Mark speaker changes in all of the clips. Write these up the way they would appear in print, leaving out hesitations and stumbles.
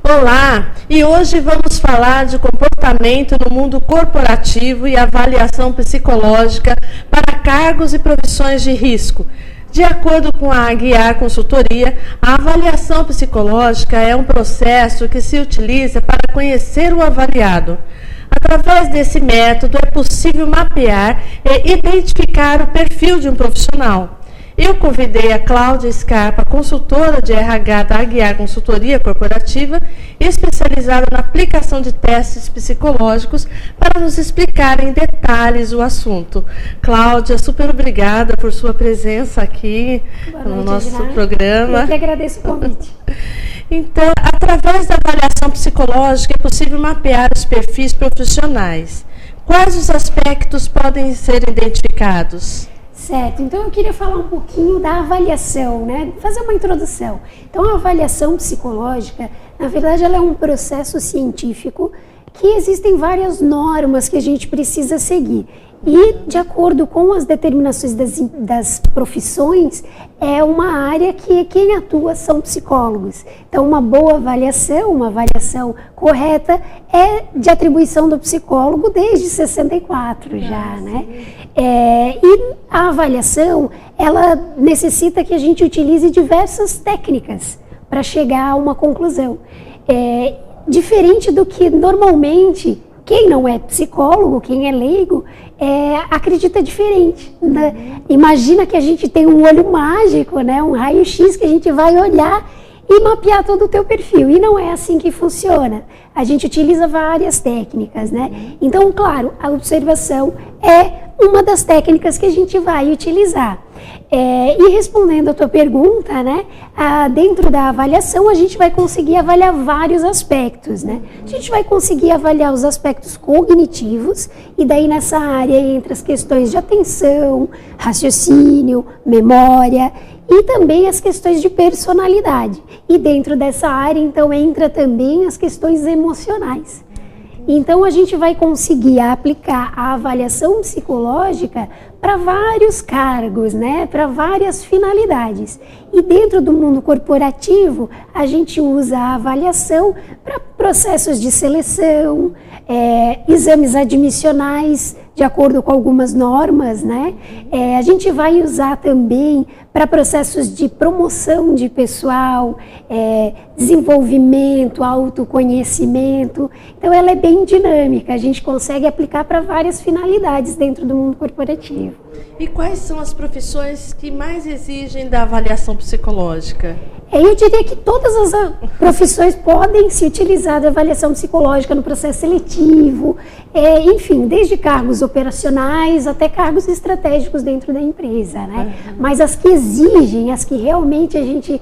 Speaker 1: Olá, e hoje vamos falar de comportamento no mundo corporativo e avaliação psicológica para cargos e profissões de risco. De acordo com a Aguiar Consultoria, a avaliação psicológica é um processo que se utiliza para conhecer o avaliado. Através desse método é possível mapear e identificar o perfil de um profissional. Eu convidei a Cláudia Scarpa, consultora de RH da Aguiar Consultoria Corporativa, especializada na aplicação de testes psicológicos, para nos explicar em detalhes o assunto. Cláudia, super obrigada por sua presença aqui no nosso programa.
Speaker 2: Eu que agradeço o convite.
Speaker 1: Então, através da avaliação psicológica é possível mapear os perfis profissionais. Quais os aspectos podem ser identificados?
Speaker 2: Certo, então eu queria falar um pouquinho da avaliação, né? Fazer uma introdução. Então, a avaliação psicológica, na verdade, ela é um processo científico que existem várias normas que a gente precisa seguir. E, de acordo com as determinações das profissões, é uma área que quem atua são psicólogos. Então, uma boa avaliação, uma avaliação correta, é de atribuição do psicólogo desde 64 já, né? E a avaliação, ela necessita que a gente utilize diversas técnicas para chegar a uma conclusão. Diferente do que normalmente quem não é psicólogo, quem é leigo, acredita diferente, né? Imagina que a gente tem um olho mágico, né? Um raio-x que a gente vai olhar e mapear todo o teu perfil. E não é assim que funciona. A gente utiliza várias técnicas, né? Então, claro, a observação é uma das técnicas que a gente vai utilizar. E respondendo a tua pergunta, né, dentro da avaliação a gente vai conseguir avaliar vários aspectos, né? A gente vai conseguir avaliar os aspectos cognitivos, e daí nessa área entra as questões de atenção, raciocínio, memória, e também as questões de personalidade. E dentro dessa área, então, entra também as questões emocionais. Então, a gente vai conseguir aplicar a avaliação psicológica para vários cargos, né? Para várias finalidades. E dentro do mundo corporativo, a gente usa a avaliação para processos de seleção, exames admissionais, de acordo com algumas normas, né? A gente vai usar também para processos de promoção de pessoal, desenvolvimento, autoconhecimento. Então, ela é bem dinâmica, a gente consegue aplicar para várias finalidades dentro do mundo corporativo.
Speaker 1: E quais são as profissões que mais exigem da avaliação psicológica?
Speaker 2: Eu diria que todas as profissões podem se utilizar da avaliação psicológica no processo seletivo, enfim, desde cargos operacionais até cargos estratégicos dentro da empresa, né? Mas as que exigem, as que realmente a gente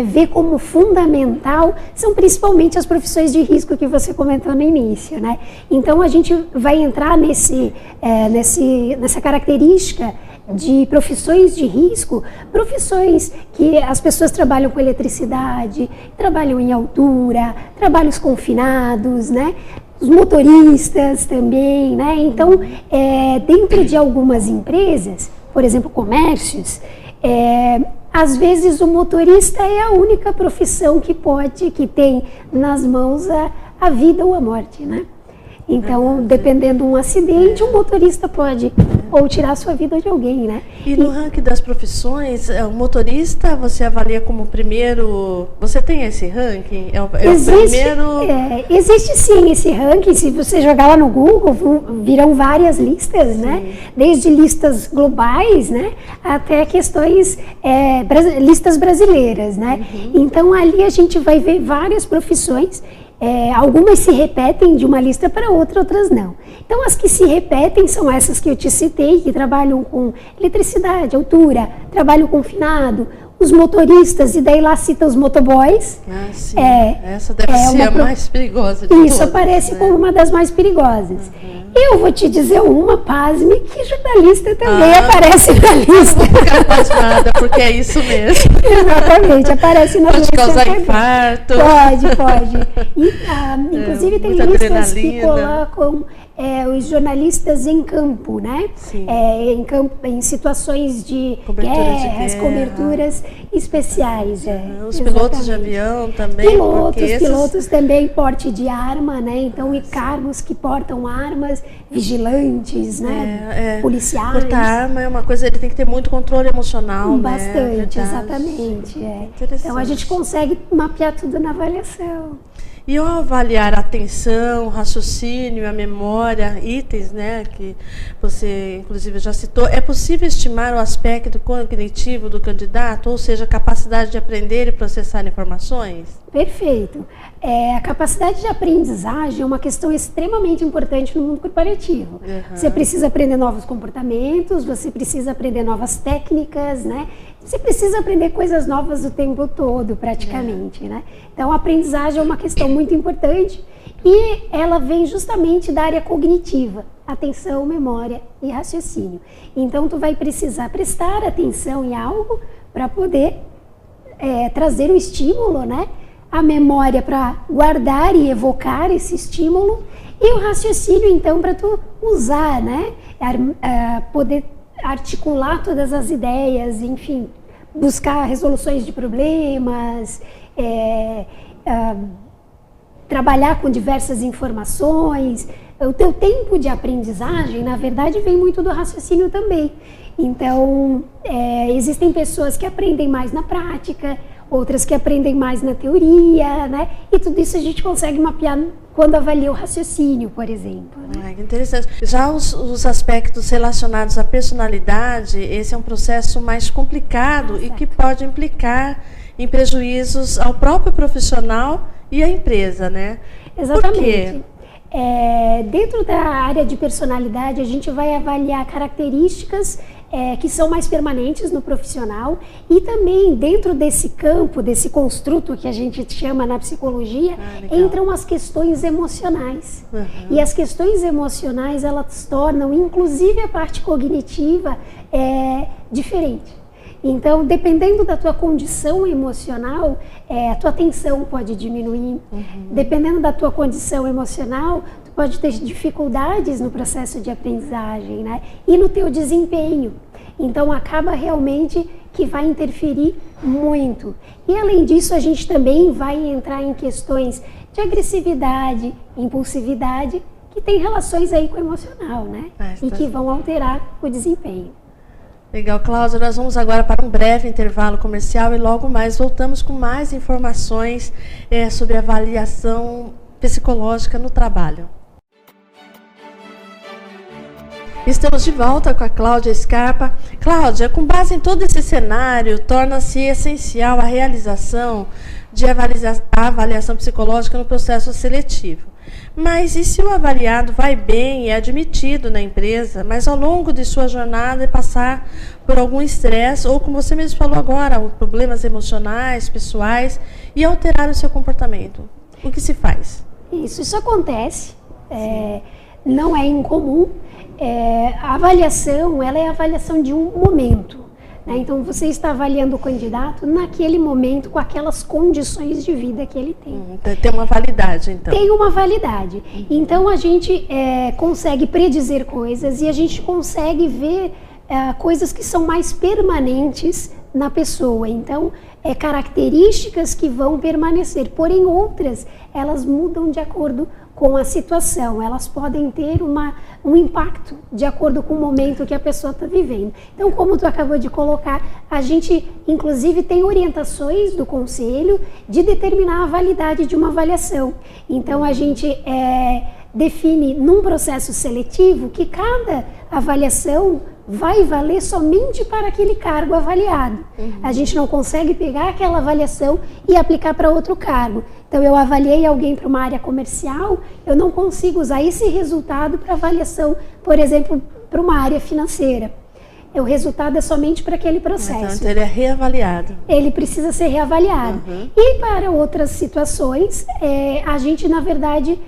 Speaker 2: vê como fundamental, são principalmente as profissões de risco que você comentou no início, né? Então, a gente vai entrar nessa característica de profissões de risco, profissões que as pessoas trabalham com eletricidade, trabalham em altura, trabalhos confinados, né? Os motoristas também, né? Então, dentro de algumas empresas, por exemplo, comércios, às vezes o motorista é a única profissão que tem nas mãos a vida ou a morte, né? Então, dependendo de um acidente, um motorista pode ou tirar a sua vida de alguém, né?
Speaker 1: E no ranking das profissões, o motorista você avalia como primeiro... Você tem esse ranking?
Speaker 2: Existe sim esse ranking. Se você jogar lá no Google, virão várias listas, né? Desde listas globais, né? Até questões, listas brasileiras, né? Então, ali a gente vai ver várias profissões. Algumas se repetem de uma lista para outra, outras não. Então, as que se repetem são essas que eu te citei, que trabalham com eletricidade, altura, trabalho confinado, os motoristas, e daí lá cita os motoboys.
Speaker 1: Sim. Essa deve ser a mais perigosa de todas.
Speaker 2: Isso aparece como uma das mais perigosas. Eu vou te dizer uma, pasme, que jornalista também aparece na lista.
Speaker 1: Não vou ficar pasmada, porque é isso mesmo.
Speaker 2: Exatamente, aparece na lista.
Speaker 1: Pode causar infarto.
Speaker 2: Pode. Inclusive tem listas que colocam os jornalistas em campo, né? Em situações de guerras, coberturas especiais.
Speaker 1: Os pilotos de avião também.
Speaker 2: Pilotos também, porte de arma, né? Então, e cargos que portam armas, vigilantes, né? Policiais.
Speaker 1: Portar arma é uma coisa, ele tem que ter muito controle emocional,
Speaker 2: bastante, né? Exatamente. Então, a gente consegue mapear tudo na avaliação.
Speaker 1: E ao avaliar a atenção, o raciocínio, a memória, itens, né, que você inclusive já citou, é possível estimar o aspecto cognitivo do candidato, ou seja, a capacidade de aprender e processar informações?
Speaker 2: Perfeito. A capacidade de aprendizagem é uma questão extremamente importante no mundo corporativo. Você precisa aprender novos comportamentos, você precisa aprender novas técnicas, né? Você precisa aprender coisas novas o tempo todo, praticamente, né? Então, a aprendizagem é uma questão muito importante e ela vem justamente da área cognitiva, atenção, memória e raciocínio. Então, tu vai precisar prestar atenção em algo para poder trazer o estímulo, né? A memória para guardar e evocar esse estímulo e o raciocínio, então, para tu usar, né? Poder articular todas as ideias, enfim, buscar resoluções de problemas, trabalhar com diversas informações. O teu tempo de aprendizagem, na verdade, vem muito do raciocínio também. Então, existem pessoas que aprendem mais na prática, outras que aprendem mais na teoria, né? E tudo isso a gente consegue mapear quando avalia o raciocínio, por exemplo. Né?
Speaker 1: Que interessante. Já os aspectos relacionados à personalidade, esse é um processo mais complicado e que pode implicar em prejuízos ao próprio profissional e à empresa, né?
Speaker 2: Exatamente.
Speaker 1: Por quê?
Speaker 2: Dentro da área de personalidade, a gente vai avaliar características que são mais permanentes no profissional e também dentro desse campo, desse construto que a gente chama na psicologia, entram as questões emocionais. E as questões emocionais, elas tornam, inclusive a parte cognitiva, diferente. Então, dependendo da tua condição emocional, a tua atenção pode diminuir. Dependendo da tua condição emocional, tu pode ter dificuldades no processo de aprendizagem, né? E no teu desempenho. Então, acaba realmente que vai interferir muito. E, além disso, a gente também vai entrar em questões de agressividade, impulsividade, que tem relações aí com o emocional, né? E que vão alterar o desempenho.
Speaker 1: Legal, Cláudia, nós vamos agora para um breve intervalo comercial e logo mais voltamos com mais informações sobre avaliação psicológica no trabalho. Estamos de volta com a Cláudia Scarpa. Cláudia, com base em todo esse cenário, torna-se essencial a realização de avaliação psicológica no processo seletivo. Mas e se o avaliado vai bem e é admitido na empresa, mas ao longo de sua jornada passar por algum estresse, ou como você mesmo falou agora, problemas emocionais, pessoais, e alterar o seu comportamento? O que se faz?
Speaker 2: Isso acontece, não é incomum. A avaliação, ela é a avaliação de um momento. Então, você está avaliando o candidato naquele momento, com aquelas condições de vida que ele tem.
Speaker 1: Tem uma validade, então.
Speaker 2: Tem uma validade. Então, a gente consegue predizer coisas e a gente consegue ver coisas que são mais permanentes na pessoa. Então, características que vão permanecer, porém outras, elas mudam de acordo com a situação, elas podem ter um impacto de acordo com o momento que a pessoa está vivendo. Então, como tu acabou de colocar, a gente inclusive tem orientações do conselho de determinar a validade de uma avaliação. Então, a gente define num processo seletivo que cada avaliação vai valer somente para aquele cargo avaliado. A gente não consegue pegar aquela avaliação e aplicar para outro cargo. Então, eu avaliei alguém para uma área comercial, eu não consigo usar esse resultado para avaliação, por exemplo, para uma área financeira. O resultado é somente para aquele processo.
Speaker 1: Então, ele é reavaliado.
Speaker 2: Ele precisa ser reavaliado. E para outras situações, a gente, na verdade,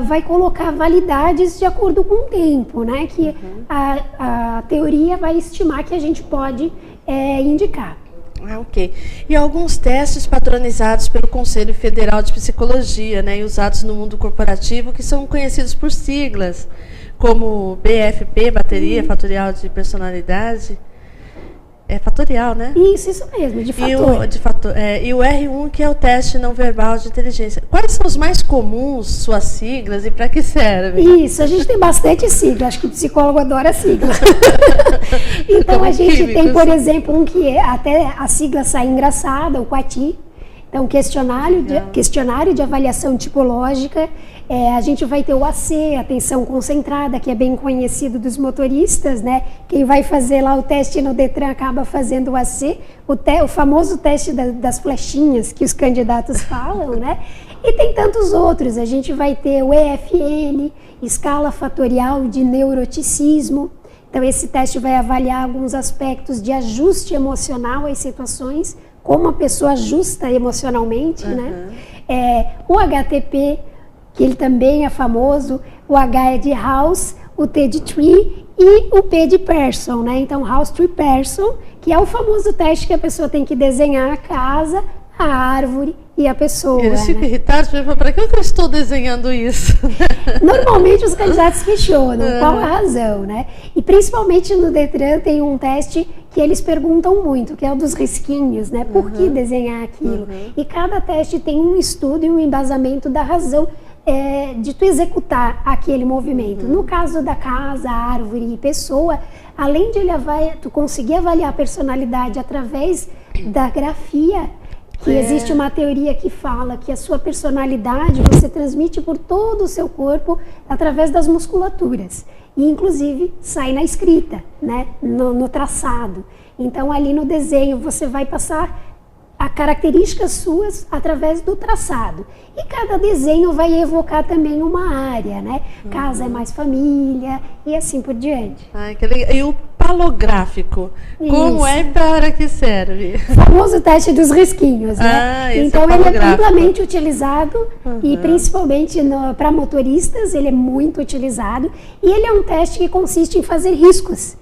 Speaker 2: vai colocar validades de acordo com o tempo, né? Que a teoria vai estimar que a gente pode indicar.
Speaker 1: Ah, ok. E alguns testes padronizados pelo Conselho Federal de Psicologia, né, e usados no mundo corporativo, que são conhecidos por siglas, como BFP, Bateria Fatorial de Personalidade. É fatorial, né?
Speaker 2: Isso mesmo, de fator.
Speaker 1: E o R1, que é o teste não verbal de inteligência. Quais são os mais comuns, suas siglas, e para que servem?
Speaker 2: Isso, a gente tem bastante sigla, acho que o psicólogo adora sigla. Então
Speaker 1: Como
Speaker 2: a gente
Speaker 1: químicos.
Speaker 2: tem, por exemplo, um que até a sigla sai engraçada, o QATI. Então, questionário de avaliação tipológica. A gente vai ter o AC, atenção concentrada, que é bem conhecido dos motoristas, né? Quem vai fazer lá o teste no Detran acaba fazendo o AC, o famoso teste das flechinhas que os candidatos falam, né? E tem tantos outros. A gente vai ter o EFN, escala fatorial de neuroticismo. Então, esse teste vai avaliar alguns aspectos de ajuste emocional às situações, como a pessoa ajusta emocionalmente, né? O HTP, que ele também é famoso, o H é de House, o T de Tree e o P de Person, né? Então, House Tree Person, que é o famoso teste que a pessoa tem que desenhar a casa, a árvore e a pessoa.
Speaker 1: Eles ficam
Speaker 2: né?
Speaker 1: irritados, para que eu estou desenhando isso?
Speaker 2: Normalmente os candidatos questionam qual a razão, né? E principalmente no Detran tem um teste que eles perguntam muito, que é o dos risquinhos, né? Por que desenhar aquilo? E cada teste tem um estudo e um embasamento da razão de tu executar aquele movimento. No caso da casa, árvore e pessoa, além de tu conseguir avaliar a personalidade através da grafia, que existe uma teoria que fala que a sua personalidade você transmite por todo o seu corpo através das musculaturas. E, inclusive, sai na escrita, né? no traçado. Então, ali no desenho, você vai passar as características suas através do traçado. E cada desenho vai evocar também uma área, né? Casa é mais família e assim por diante.
Speaker 1: Ai, que legal. E o palográfico, como é e para que serve?
Speaker 2: O famoso teste dos risquinhos, né? Então ele é amplamente utilizado e principalmente para motoristas ele é muito utilizado. E ele é um teste que consiste em fazer riscos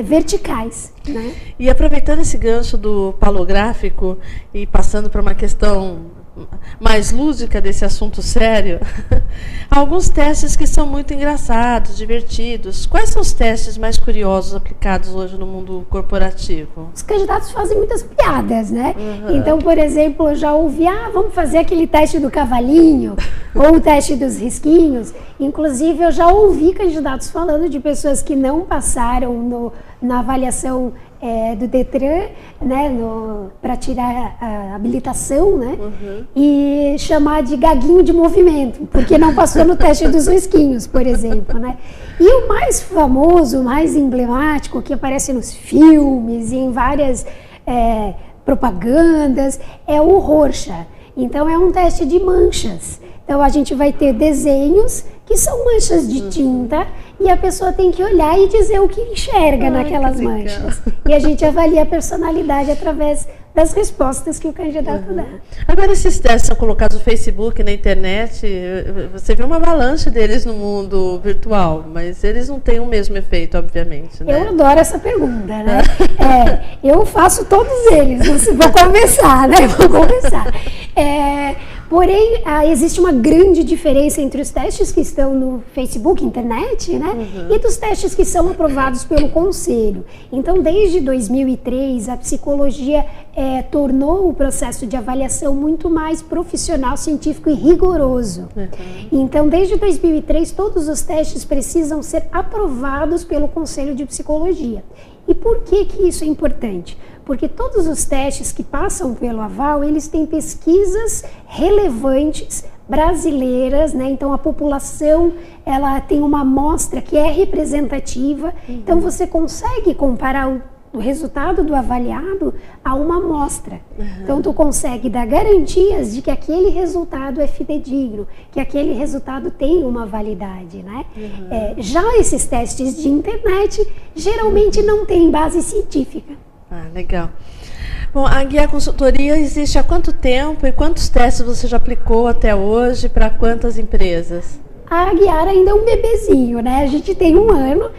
Speaker 2: verticais, né?
Speaker 1: E aproveitando esse gancho do palográfico e passando para uma questão mais lúdica desse assunto sério, alguns testes que são muito engraçados, divertidos. Quais são os testes mais curiosos aplicados hoje no mundo corporativo?
Speaker 2: Os candidatos fazem muitas piadas, né? Então, por exemplo, eu já ouvi, vamos fazer aquele teste do cavalinho, ou o teste dos risquinhos. Inclusive, eu já ouvi candidatos falando de pessoas que não passaram na avaliação do Detran, né, para tirar a habilitação, né, e chamar de gaguinho de movimento, porque não passou no teste dos risquinhos, por exemplo, né. E o mais famoso, o mais emblemático, que aparece nos filmes e em várias propagandas, é o Rorschach. Então, é um teste de manchas. Então, a gente vai ter desenhos que são manchas de tinta e a pessoa tem que olhar e dizer o que enxerga naquelas manchas. E a gente avalia a personalidade através das respostas que o candidato dá.
Speaker 1: Agora, esses testes são colocados no Facebook, na internet, você vê uma avalanche deles no mundo virtual, mas eles não têm o mesmo efeito, obviamente, né?
Speaker 2: Eu adoro essa pergunta, né? Eu faço todos eles, vou começar, né? Porém, existe uma grande diferença entre os testes que estão no Facebook, internet, né? E dos testes que são aprovados pelo Conselho. Então, desde 2003, a psicologia tornou o processo de avaliação muito mais profissional, científico e rigoroso. Então, desde 2003, todos os testes precisam ser aprovados pelo Conselho de Psicologia. E por que isso é importante? Porque todos os testes que passam pelo aval, eles têm pesquisas relevantes brasileiras, né? Então a população, ela tem uma amostra que é representativa, então você consegue comparar o resultado do avaliado a uma amostra. Então tu consegue dar garantias de que aquele resultado é fidedigno, que aquele resultado tem uma validade, né? Já esses testes de internet geralmente não têm base científica.
Speaker 1: Legal. Bom, a Guiar Consultoria existe há quanto tempo e quantos testes você já aplicou até hoje para quantas empresas?
Speaker 2: A Guiar ainda é um bebezinho, né? A gente tem 1 ano,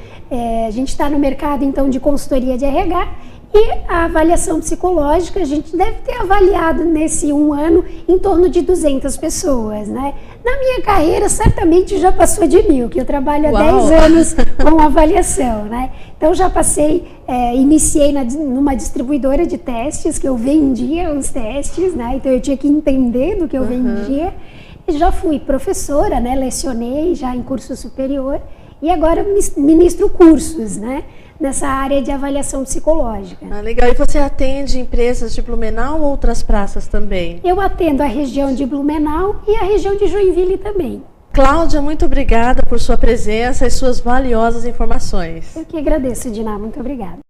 Speaker 2: a gente está no mercado então de consultoria de RH E a avaliação psicológica, a gente deve ter avaliado nesse 1 ano em torno de 200 pessoas, né? Na minha carreira, certamente já passou de 1.000, que eu trabalho há 10 anos com avaliação, né? Então já passei, iniciei numa distribuidora de testes, que eu vendia os testes, né? Então eu tinha que entender do que eu vendia. E já fui professora, né? Lecionei já em curso superior e agora ministro cursos, né? Nessa área de avaliação psicológica.
Speaker 1: Ah, legal. E você atende empresas de Blumenau ou outras praças também?
Speaker 2: Eu atendo a região de Blumenau e a região de Joinville também.
Speaker 1: Cláudia, muito obrigada por sua presença e suas valiosas informações.
Speaker 2: Eu que agradeço, Diná. Muito obrigada.